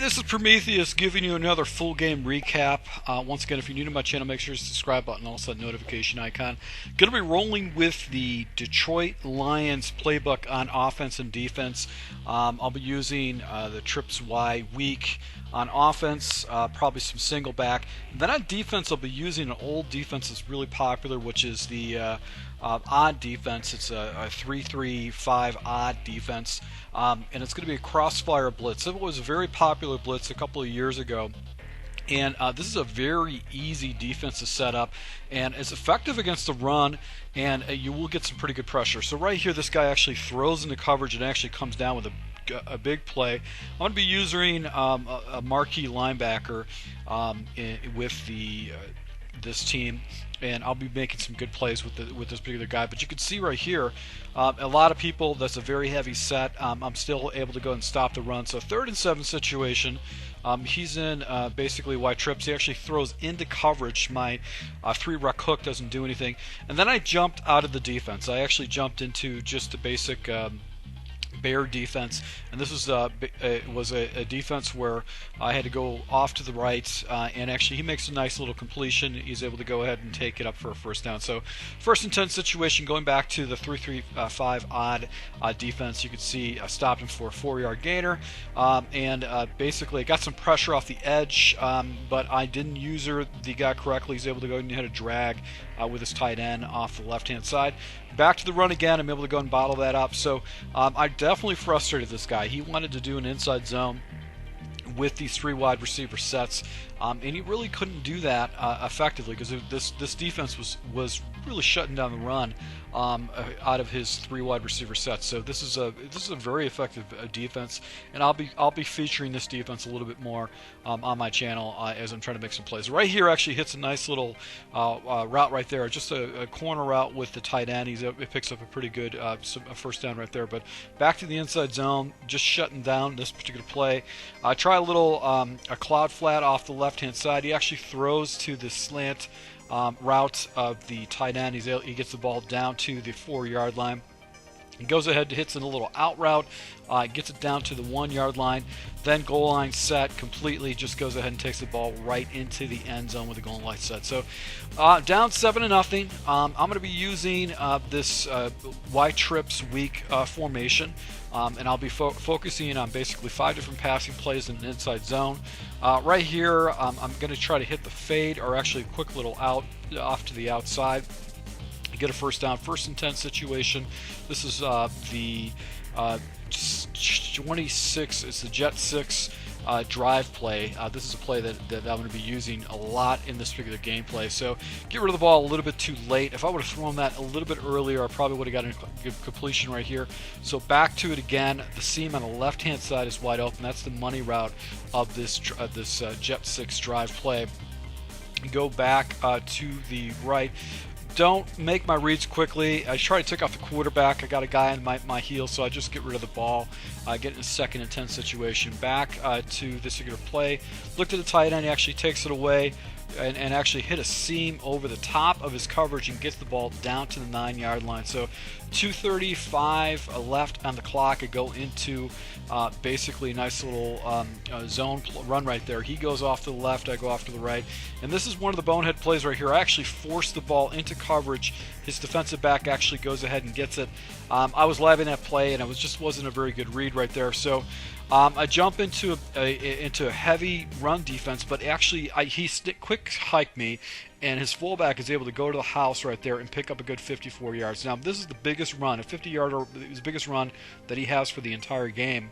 this is Prometheus giving you another full game recap. Once again, if you're new to my channel, make sure to subscribe button, also that notification icon. Going to be rolling with the Detroit Lions playbook on offense and defense. I'll be using the trips Y week on offense, probably some single back. And then on defense, I'll be using an old defense that's really popular, which is the odd defense. It's a 3-3-5 odd defense, and it's going to be a crossfire blitz. It was a very popular blitz a couple of years ago, and this is a very easy defense to set up, and it's effective against the run, and you will get some pretty good pressure. So right here, this guy actually throws into coverage and actually comes down with a big play. I'm going to be using a marquee linebacker with this team, and I'll be making some good plays with this particular guy. But you can see right here, a lot of people, that's a very heavy set. I'm still able to go and stop the run. So 3rd and 7 situation. He's in basically Y trips. He actually throws into coverage. My 3-rec hook doesn't do anything. And then I jumped out of the defense. I actually jumped into just the basic bear defense, and this was a defense where I had to go off to the right, and actually he makes a nice little completion. He's able to go ahead and take it up for a first down. So 1st and 10 situation, going back to the 3-3-5 odd defense. You can see I stopped him for a 4-yard gainer, and basically I got some pressure off the edge, but I didn't use the guy correctly. He's able to go and hit a drag with his tight end off the left-hand side. Back to the run again. I'm able to go and bottle that up. So I definitely frustrated this guy. He wanted to do an inside zone with these 3 wide receiver sets, and he really couldn't do that effectively, because this defense was really shutting down the run out of his 3 wide receiver sets. So this is a very effective defense, and I'll be featuring this defense a little bit more on my channel as I'm trying to make some plays. Right here actually hits a nice little route right there, just a corner route with the tight end. It picks up a pretty good a first down right there. But back to the inside zone, just shutting down this particular play. Try a little a cloud flat off the left-hand side. He actually throws to the slant route of the tight end. He gets the ball down to the 4-yard line. He goes ahead, hits in a little out route, gets it down to the 1-yard line, then goal line set completely, just goes ahead and takes the ball right into the end zone with the goal line set. So down 7-0. I'm going to be using this Y trips week formation, and I'll be focusing on basically 5 different passing plays in an inside zone. Right here, I'm going to try to hit the fade, or actually a quick little out off to the outside. Get a first down. 1st and 10 situation. This is the 26. It's the Jet 6 drive play. This is a play that I'm going to be using a lot in this particular gameplay. So get rid of the ball a little bit too late. If I would have thrown that a little bit earlier, I probably would have gotten a good completion right here. So back to it again. The seam on the left-hand side is wide open. That's the money route of this Jet 6 drive play. Go back to the right. Don't make my reads quickly. I try to take off the quarterback. I got a guy on my heel, so I just get rid of the ball. Get in a 2nd and 10 situation. Back to this particular play. Looked at the tight end. He actually takes it away and actually hit a seam over the top of his coverage and gets the ball down to the 9-yard line. So 2:35 left on the clock. I go into basically a nice little zone run right there. He goes off to the left, I go off to the right. And this is one of the bonehead plays right here. I actually force the ball into coverage. His defensive back actually goes ahead and gets it. I was live in that play, and it just wasn't a very good read right there. So I jump into a heavy run defense, but actually he quick hiked me, and his fullback is able to go to the house right there and pick up a good 54 yards. Now this is the biggest run, a 50-yarder, is the biggest run that he has for the entire game,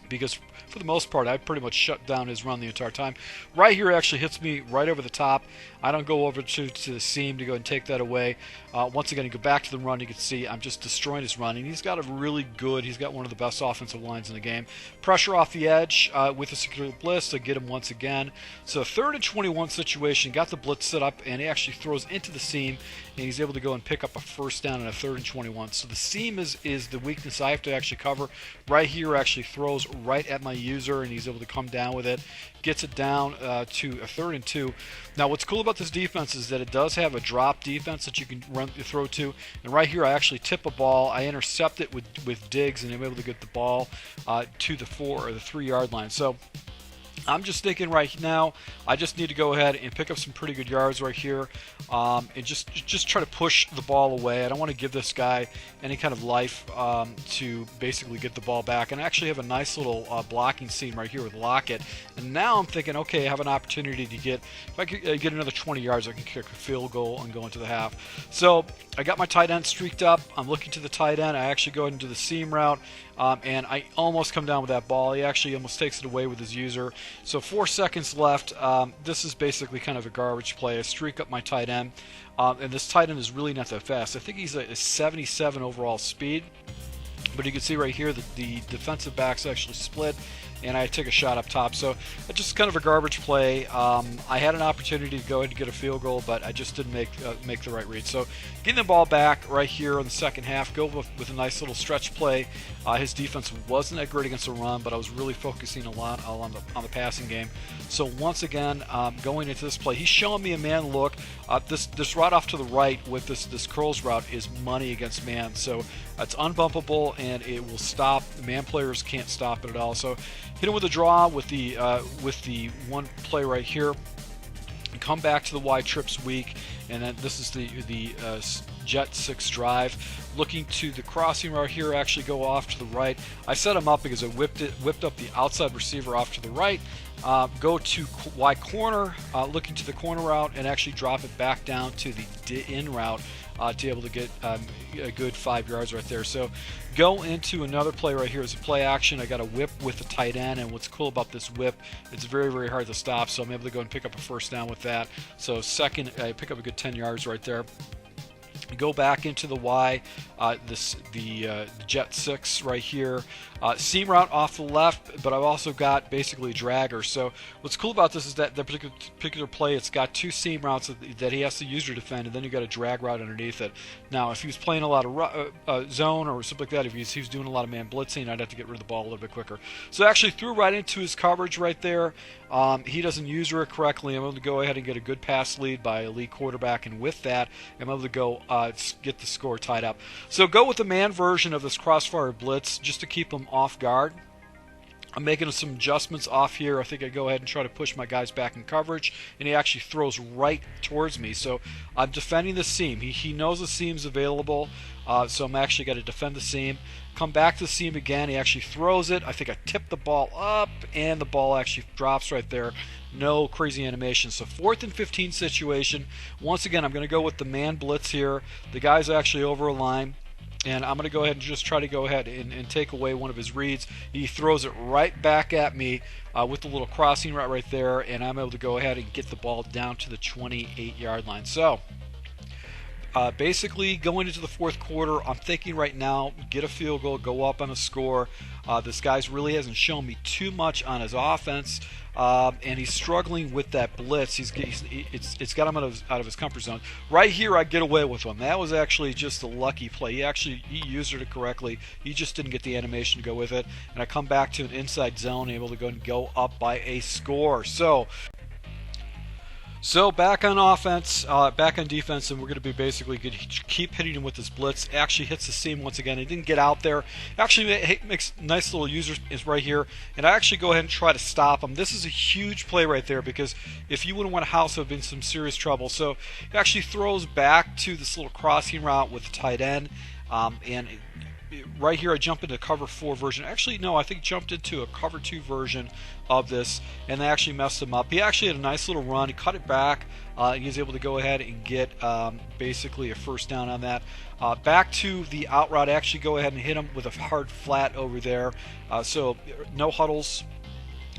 because for the most part I pretty much shut down his run the entire time. Right here actually hits me right over the top. I don't go over to the seam to go and take that away. Once again, you go back to the run, you can see I'm just destroying his run, and he's got he's got one of the best offensive lines in the game. Pressure off the edge with a secure blitz to get him once again. So 3rd and 21 situation, got the blitz set up, and he actually throws into the seam, and he's able to go and pick up a first down on a 3rd and 21. So the seam is the weakness I have to actually cover. Right here actually throws right at my user, and he's able to come down with it. Gets it down to a 3rd and 2. Now what's cool about this defense is that it does have a drop defense that you can throw to, and right here I actually tip a ball. I intercept it with Diggs, and I'm able to get the ball to the 4 or the 3 yard line. So I'm just thinking right now, I just need to go ahead and pick up some pretty good yards right here, and just try to push the ball away. I don't want to give this guy any kind of life to basically get the ball back. And I actually have a nice little blocking scene right here with Lockett. And now I'm thinking, okay, I have an opportunity to get, if I could get another 20 yards, I can kick a field goal and go into the half. So I got my tight end streaked up. I'm looking to the tight end. I actually go into the seam route. And I almost come down with that ball. He actually almost takes it away with his user. So 4 seconds left. This is basically kind of a garbage play. I streak up my tight end. And this tight end is really not that fast. I think he's a 77 overall speed. But you can see right here that the defensive backs actually split, and I take a shot up top. So it's just kind of a garbage play. I had an opportunity to go ahead and get a field goal, but I just didn't make the right read. So getting the ball back right here in the second half, go with a nice little stretch play. His defense wasn't that great against the run, but I was really focusing a lot on the passing game. So once again, going into this play, he's showing me a man look. This route off to the right with this curls route is money against man. So it's unbumpable and it will stop. The man players can't stop it at all. So hit him with a draw with the one play right here. Come back to the wide trips weak, and then this is the jet 6 drive. Looking to the crossing route here, actually go off to the right. I set him up because I whipped up the outside receiver off to the right. Go to Y corner, looking to the corner route, and actually drop it back down to the in route to be able to get a good 5 yards right there. So go into another play right here as a play action. I got a whip with the tight end, and what's cool about this whip, it's very, very hard to stop, so I'm able to go and pick up a first down with that. So second, I pick up a good 10 yards right there. Go back into the Y, the jet 6 right here. Seam route off the left, but I've also got basically a dragger. So what's cool about this is that the particular play, it's got 2 seam routes that he has to use to defend, and then you got a drag route underneath it. Now, if he was playing a lot of zone or something like that, if he was doing a lot of man blitzing, I'd have to get rid of the ball a little bit quicker. So actually threw right into his coverage right there. He doesn't use it correctly. I'm able to go ahead and get a good pass lead by a lead quarterback, and with that, I'm able to go get the score tied up. So go with the man version of this crossfire blitz just to keep him off guard. I'm making some adjustments off here. I think I go ahead and try to push my guys back in coverage, and he actually throws right towards me. So I'm defending the seam. He knows the seam's available, so I'm actually got to defend the seam. Come back to the seam again. He actually throws it. I think I tipped the ball up, and the ball actually drops right there. No crazy animation. So 4th and 15 situation. Once again, I'm going to go with the man blitz here. The guy's actually over a line. And I'm going to go ahead and just try to go ahead and take away one of his reads. He throws it right back at me with the little crossing route right there, and I'm able to go ahead and get the ball down to the 28-yard line. So basically going into the 4th quarter, I'm thinking right now, get a field goal, go up on a score. This guy's really hasn't shown me too much on his offense. And he's struggling with that blitz. It's got him out of his comfort zone. Right here, I get away with him. That was actually just a lucky play. He used it correctly. He just didn't get the animation to go with it. And I come back to an inside zone, able to go up by a score. So back on offense, back on defense, and we're going to be basically good. Keep hitting him with this blitz. Actually hits the seam once again. He didn't get out there. Actually makes nice little users is right here, and I actually go ahead and try to stop him. This is a huge play right there because if you wouldn't want a house, it would have been some serious trouble. So he actually throws back to this little crossing route with the tight end, and right here I jump into cover 4 version. Actually, no, I think jumped into a cover 2 version of this, and they actually messed him up. He actually had a nice little run. He cut it back, and he was able to go ahead and get basically a first down on that. Back to the out route, actually go ahead and hit him with a hard flat over there. So no huddles.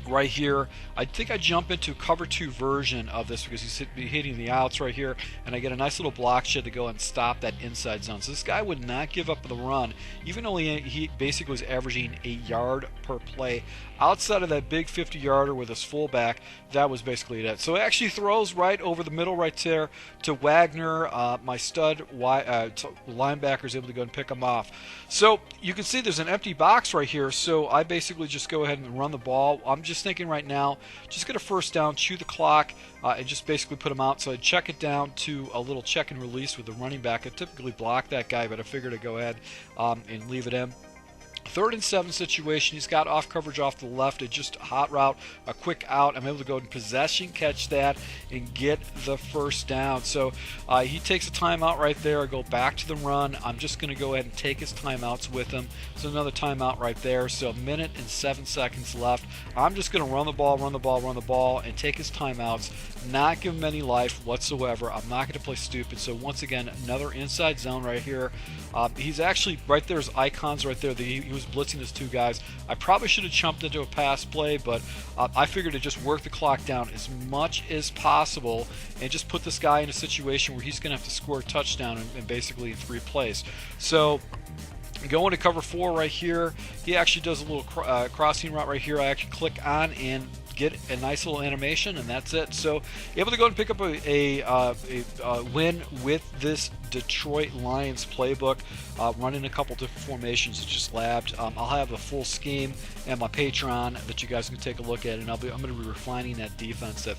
Right here, I think I jump into cover 2 version of this because he's hitting the outs right here, and I get a nice little block shed to go and stop that inside zone. So this guy would not give up the run, even though he basically was averaging a yard per play. Outside of that big 50-yarder with his fullback, that was basically it. So it actually throws right over the middle right there to Wagner. My stud linebacker is able to go and pick him off. So you can see there's an empty box right here, so I basically just go ahead and run the ball. I'm just thinking right now, just get a first down, chew the clock, and just basically put him out. So I check it down to a little check and release with the running back. I typically block that guy, but I figured I'd go ahead and leave it in. 3rd and 7 situation. He's got off coverage off the left. It's just a hot route, a quick out. I'm able to go in possession, catch that, and get the first down. So he takes a timeout right there. I go back to the run. I'm just going to go ahead and take his timeouts with him. So another timeout right there. So 1 minute and 7 seconds left. I'm just going to run the ball, and take his timeouts. Not give him any life whatsoever. I'm not going to play stupid. So once again, another inside zone right here. He's actually right there's icons right there. He was blitzing his 2 guys. I probably should have jumped into a pass play, but I figured to just work the clock down as much as possible and just put this guy in a situation where he's going to have to score a touchdown in basically 3 plays. So going to cover 4 right here. He actually does a little crossing route right here. I actually click on and get a nice little animation, and that's it. So able to go and pick up a win with this Detroit Lions playbook, running a couple different formations. It's just labbed. I'll have a full scheme and my Patreon that you guys can take a look at, and I'm going to be refining that defense, that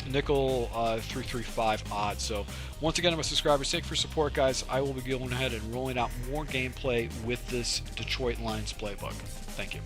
nickel 3-3-5 odd. So once again, to my subscribers, thank you for support, guys. I will be going ahead and rolling out more gameplay with this Detroit Lions playbook. Thank you.